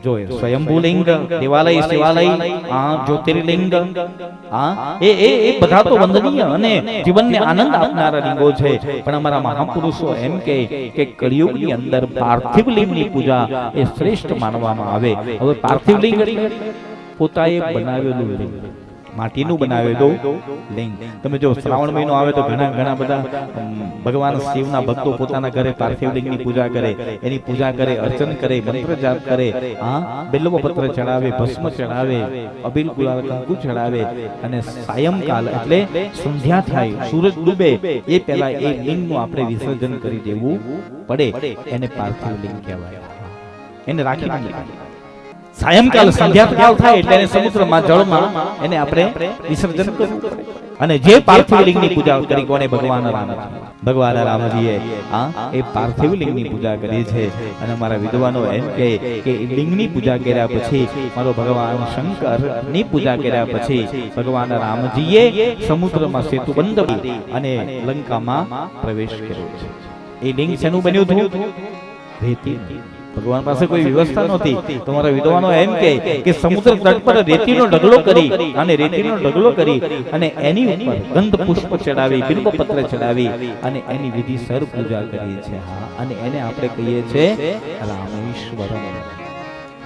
જો સ્વયંભૂલિંગ, દેવાલય, શિવાલય, જ્યોતિર્લિંગ, એ બધા તો વંદનીય અને જીવનને આનંદ આપનારા લિંગો છે. પણ અમારા મહાપુરુષો એમ કે કળિયુગની અંદર પાર્થિવ લિંગની પૂજા એ શ્રેષ્ઠ માનવામાં આવે. હવે પાર્થિવ લિંગ પોતાએ બનાવેલું લિંગ, માટીનું બનાવેલું લિંગ. તમે જો શ્રાવણ મહિનો આવે તો ઘણા બધા ભગવાન શિવના ભક્તો પોતાના ઘરે પાર્થિવ લિંગની પૂજા કરે, એની પૂજા કરે, અર્ચન કરે, મંત્ર જાપ કરે, બિલ્વ પત્ર ચડાવે, ભસ્મ ચડાવે, અબીલ ગુલાલ કંકુ ચડાવે અને સાયંકાલ એટલે સંધ્યા થાય, સૂરજ ડૂબે એ પહેલા એ લિંગનું આપણે વિસર્જન કરી દેવું પડે. એને પાર્થિવ લિંગ કહેવાય. એને રાખી સાયંકાલ સંધ્યા થાય એટલે એને સમુદ્રમાં, જળમાં એને આપણે વિસર્જન કરવું પડે. અને જે પાર્થિવ લિંગની પૂજા કરી કોને? ભગવાન રામ. ભગવાન રામજીએ એ પાર્થિવ લિંગની પૂજા કરી છે. અને અમારા વિદ્વાનો એમ કહે કે લિંગની પૂજા કર્યા પછી મારો ભગવાન શંકર ની પૂજા કર્યા પછી ભગવાન રામજીએ સમુદ્રમાં સેતુ બંધ અને લંકામાં પ્રવેશ કર્યો છે. એ લિંગ શેનું બન્યું હતું? રેતી. ભગવાન પાસે કોઈ વ્યવસ્થા નહોતી. તમારા વિદ્વાનો એમ કે સમુદ્ર તટ પર રેતીનો ઢગલો કરી અને એની ઉપર ગંધ પુષ્પ ચડાવી, બિલ્વ પત્ર ચડાવી અને એની વિધિસર પૂજા કરીએ છીએ. અને એને આપણે કહીએ છીએ રામેશ્વરમ.